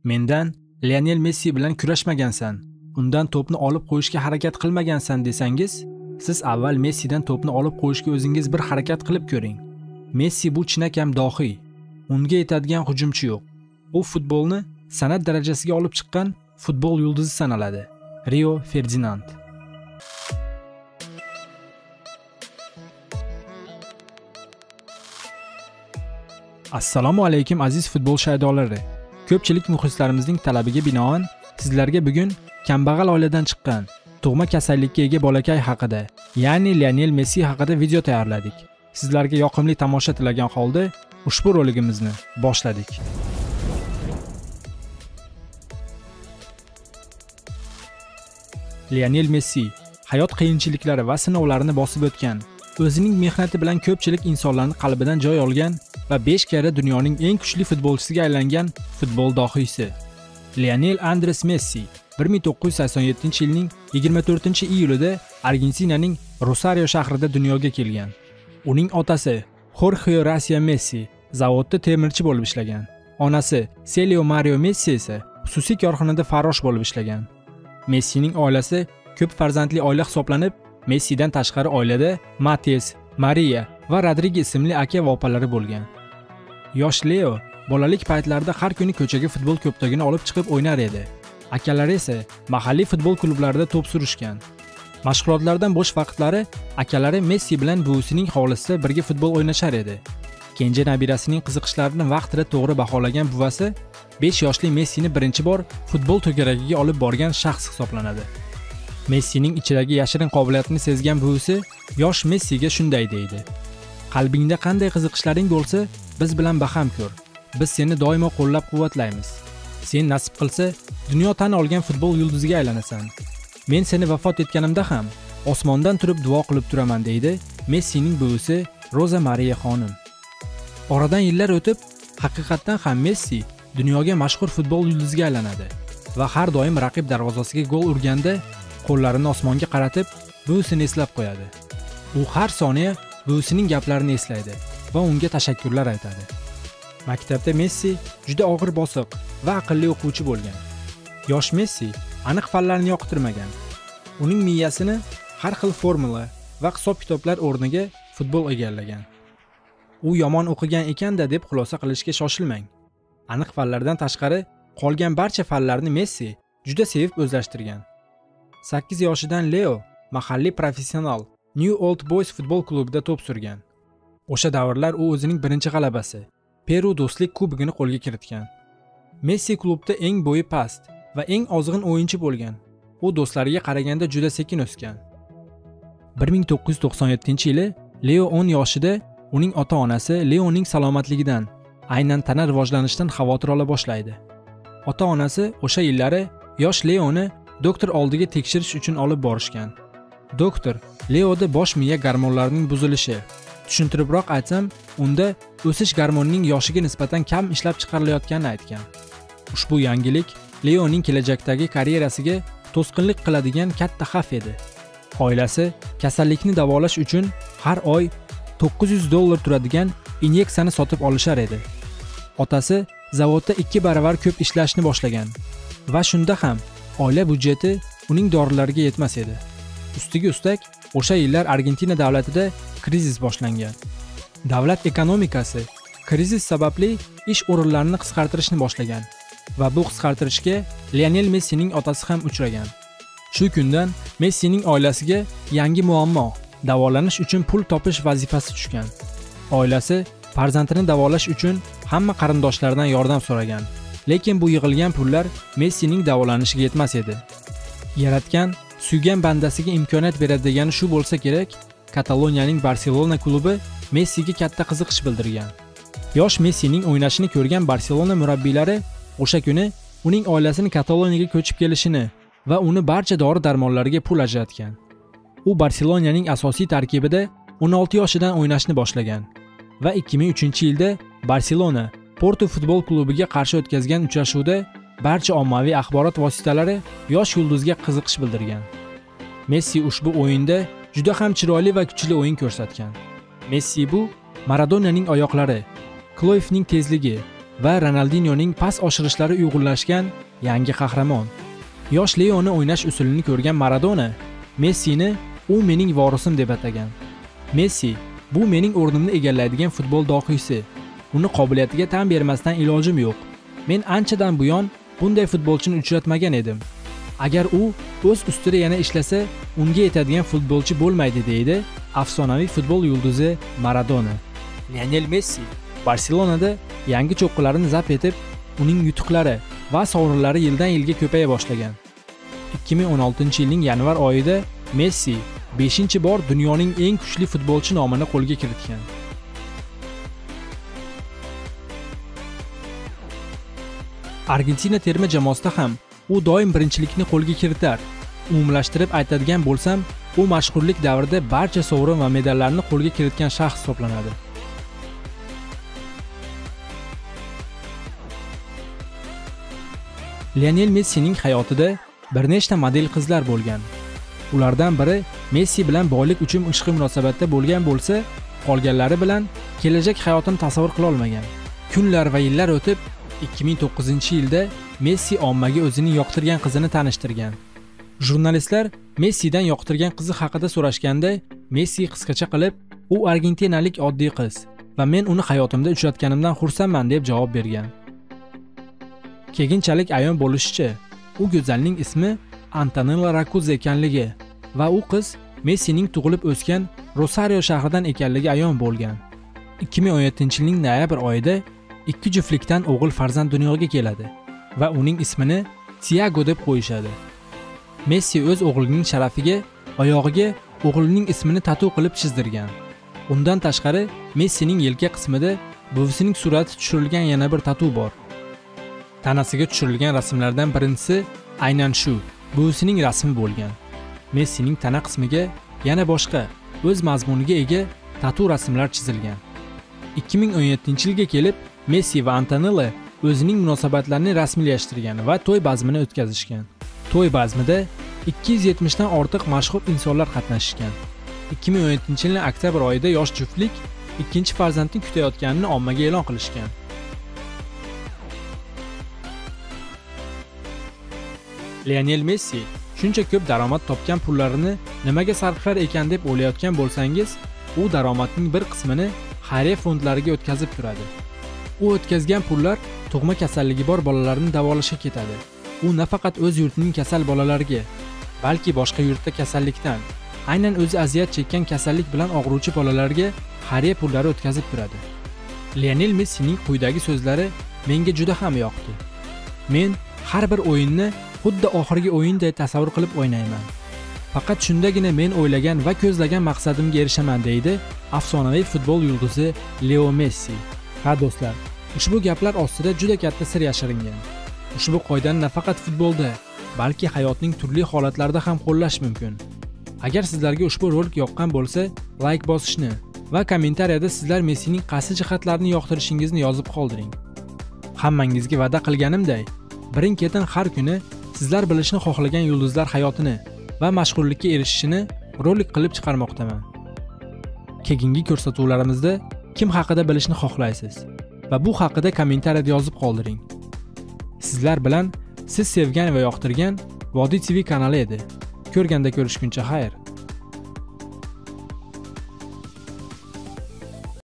mendan Lionel Messi bilan kurashmagansan, undan to'pni olib qo'yishga harakat qilmagansan desangiz, siz avval Messidan to'pni olib qo'yishga o'zingiz bir harakat qilib ko'ring. Messi bu chinakam dohiy. Unga yetadigan hujumchi yo'q. U futbolni san'at darajasiga olib chiqqan futbol yulduzi sanaladi. Rio Ferdinand. Assalomu alaykum aziz futbol shaydolari. Ko'pchilik muxlislarimizning talabiga binoan sizlarga bugun kambag'al oiladan chiqqan, tug'ma kasallikka ega bolakay haqida, ya'ni Lionel Messi haqida video tayyorladik. Sizlarga yoqimli tomosha tilagan holda ushbu roligimizni boshladik. Lionel Messi hayot qiyinchiliklari va sinovlarini bosib o'tgan, o'zining mehnati bilan ko'pchilik insonlarning qalbidan joy olgan va 5 karra dunyoning eng kuchli futbolchisiga aylangan futbol dohiysi. Lionel Andres Messi 1987-yilning 24-iyulida Argentinaning Rosario shahrida dunyoga kelgan. Uning otasi Jorge Horacio Messi zavodda temirchi bo'lib ishlagan. Onasi Celio Mario Messi esa xususiy korxonada farrosh bo'lib ishlagan. Messining oilasi ko'p farzandli oila hisoblanib, Messidan tashqari oilada Matias, Maria va Rodrigo ismli aka va opalari bo'lgan. Yosh Leo bolalik paytlarida har kuni ko'chaga futbol ko'ptagini olib chiqib o'ynar edi. Akalari esa mahalliy futbol klublarida to'p surishgan. Mashg'ulotlardan bo'sh vaqtlari akalari Messi bilan buvisining hovlisida birga futbol o'ynashar edi. Kenja nabirasining qiziqishlarini vaqtida to'g'ri baholagan buvasi 5 yoshli Messini birinchi bor futbol to'garagiga olib borgan shaxs hisoblanadi. Messining ichidagi yashirin qobiliyatini sezgan buvisi yosh Messiga shunday deydi: "Qalbingda qanday qiziqishlaring bo'lsa, biz bilan baham ko'r. Biz seni doimo qo'llab-quvvatlaymiz. Sen nasib qilsa, dunyo tan olgan futbol yulduziga aylanasan. Men seni vafot etganimda ham osmondan turib duo qilib turaman", deydi Messining buvisi Rosa Maria xonim. Oradan yillar o'tib, haqiqatan ham Messi dunyoga mashhur futbol yulduziga aylanadi va har doim raqib darvozasiga gol urganda qo'llarini osmonga qaratib, buvisini eslab qo'yadi. U har soniya buvisining gaplarini eslaydi va unga tashakkurlar aytadi. Maktabda Messi juda og'ir bosiq va aqlli o'quvchi bo'lgan. Yosh Messi aniq fanlarni yoqtirmagan. Uning miyasini har xil formula va hisob-kitoblar o'rniga futbol egallagan. U yomon o'qigan ekanda deb xulosa qilishga shoshilmang. Aniq fanlardan tashqari qolgan barcha fanlarni Messi juda sevib o'zlashtirgan. 8 yoshidan Leo mahalliy professional New Old Boys futbol klubida to'p surgan. O'sha davrlar u o'zining birinchi g'alabasi Peru do'stlik kubogini qo'lga kiritgan. Messi klubda eng bo'yi past va eng ozg'in o'yinchi bo'lgan. U do'stlariga qaraganda juda sekin o'sgan. 1997-yili Leo 10 yoshida uning ota-onasi Leoning salomatligidan, aynan tana rivojlanishidan xavotir ola boshlaydi. Ota-onasi o'sha yillari yosh Leoni doktor oldiga tekshirish uchun olib borishgan. Doktor Leoda bosh miya gormonlarining buzilishi, tushuntiribroq aytsam, unda o'sish gormonining yoshiga nisbatan kam ishlab chiqarilayotganini aytgan. Ushbu yangilik Leoning kelajakdagi karyerasiga to'sqinlik qiladigan katta xavf edi. Oilasi kasallikni davolash uchun har oy $900 turadigan inyeksiyani sotib olishar edi. Otasi zavodda 2 baravar ko'p ishlashni boshlagan va shunda ham oila budjeti uning dorilariga yetmas edi. Ustiga ustak, o'sha yillar Argentina davlatida krizis boshlangan. Davlat ekonomikasi krizis sababli ish o'rinlarini qisqartirishni boshlagan va bu qisqartirishga Lionel Messining otasi ham uchragan. Shu kundan Messining oilasiga yangi muammo, davolanish uchun pul topish vazifasi tushgan. Oilasi farzandini davolash uchun hamma qarindoshlaridan yordam so'ragan, lekin bu yig'ilgan pullar Messining davolanishiga yetmas edi. Yaratgan suygan bandasiga imkoniyat beradi degani shu bo'lsa kerak, Kataloniyaning Barselona klubi Messiga katta qiziqish bildirgan. Yosh Messining o'ynashini ko'rgan Barselona murabbiylari o'sha kuni uning oilasini Kataloniyaga ko'chib kelishini va uni barcha dori-darmonlariga pul ajratgan. U Barselonaning asosiy tarkibida 16 yoshidan o'ynashni boshlagan va 2003-yilda Barselona Porto futbol klubiga qarshi o'tkazgan uchrashuvda barcha ommaviy axborot vositalari yosh yulduzga qiziqish bildirgan. Messi ushbu o'yinda juda ham chiroyli va kuchli o'yin ko'rsatgan. Messi bu Maradonaning oyoqlari, Kloifning tezligi va Ronaldinyoning pas oshirishlari uyg'unlashgan yangi qahramon. Yosh Leoni o'ynash usulini ko'rgan Maradona Messini u mening vorisim deb atagan. Messi bu mening o'rnimni egallaydigan futbol dohiysi. Uni qobiliyatiga tan bermasdan ilojim yo'q. Men anchadan buyon bunday futbolchini uchratmagan edim. Agar u o'z ustida yana ishlasa, unga yetadigan futbolchi bo'lmaydi deydi afsonaviy futbol yulduzi Maradona. Lionel Messi Barselonada yangi cho'qqilarini zabt etib, uning yutuqlari va sovrinlari yildan yilga ko'paya boshlagan. 2016-yilning yanvar oyida Messi 5-bor dunyoning eng kuchli futbolchi nomini qo'lga kiritgan. Argentina terma jamoasida ham u doim birinchilikni qo'lga kiritar. Umumlashtirib aytadigan bo'lsam, u mashhurlik davrida barcha sovrin va medallarni qo'lga kiritgan shaxs hisoblanadi. Lionel Messining hayotida bir nechta model qizlar bo'lgan. Ulardan biri Messi bilan boylik uchun ishqiy munosabatda bo'lgan bo'lsa, qolganlari bilan kelajak hayotini tasavvur qila olmagan. Kunlar va yillar o'tib 2009-yilda Messi ommaga o'zining yoqtirgan qizini tanishtirgan. Jurnalistlar Messidan yoqtirgan qizi haqida so'rashganda, Messi qisqacha qilib, "U argentinalik oddiy qiz va men uni hayotimda uchratganimdan xursandman" deb javob bergan. Keyinchalik ayon bo'lishicha, u go'zalning ismi Antonella Rakuza ekanligi va u qiz Messining tug'ilib o'sgan Rosario shahridan ekanligi ayon bo'lgan. 2017-yilning noyabr oyida ikki juftlikdan o'g'il farzand dunyoga keladi va uning ismini Thiago deb qo'yishadi. Messi o'z o'g'lining sharafiga oyog'iga o'g'lining ismini tatu qilib chizdirgan. Undan tashqari, Messining yelka qismida buvisining surati tushirilgan yana bir tatu bor. Tanasiga tushirilgan rasmlardan birinchisi aynan shu, buvisining rasmi bo'lgan. Messining tana qismiga yana boshqa, o'z mazmuniga ega tatu rasmlar chizilgan. 2017-yilga kelib, Messi va Antonella o'zining munosabatlarini rasmiylashtirgan va to'y bazmini o'tkazishgan. To'y bazmida 270 dan ortiq mashhur insonlar qatnashgan. 2017-yilning oktyabr oyida yosh juftlik ikkinchi farzandni kutayotganini ommaga e'lon qilishgan. Lionel Messi shuncha ko'p daromad topgan pullarini nimaga sarflar ekan deb o'ylayotgan bo'lsangiz, u daromadning bir qismini xayriya fondlariga o'tkazib turadi. U o'tkazgan pullar tug'ma kasalligi bor bolalarni davolashga ketadi. U nafaqat o'z yurtining kasal bolalariga, balki boshqa yurtda kasallikdan, aynan o'zi aziyat chekkan kasallik bilan og'ruvchi bolalarga xayriya pullari o'tkazib turadi. Lionel Messining quyidagi so'zlari menga juda ham yoqdi. Men har bir o'yinni xuddi oxirgi o'yinday tasavvur qilib o'ynayman. Faqat shundagina men o'ylagan va ko'zlagan maqsadimga erishaman deydi afsonaviy futbol yulduzi Leo Messi. Ha do'stlar, ushbu gaplar ostida juda katta sir yashiringan. Ushbu qoidani nafaqat futbolda, balki hayotning turli holatlarida ham qo'llash mumkin. Agar sizlarga ushbu rolik yoqqan bo'lsa, like bosishni va kommentariyada sizlar Messining qaysi jihatlarini yoqtirishingizni yozib qoldiring. Hammangizga va'da qilganimday, birin-ketin har kuni sizlar bilishni xohlagan yulduzlar hayotini va mashhurlikka erishishini rolik qilib chiqarmoqdaman. Keyingi ko'rsatuvlarimizda kim haqida bilishni xohlaysiz va bu haqida kommentariyada yozib qoldiring. Sizlar bilan siz sevgan va yoqtirgan Vodiy TV kanali edi. Ko'rganda ko'rishguncha xayr.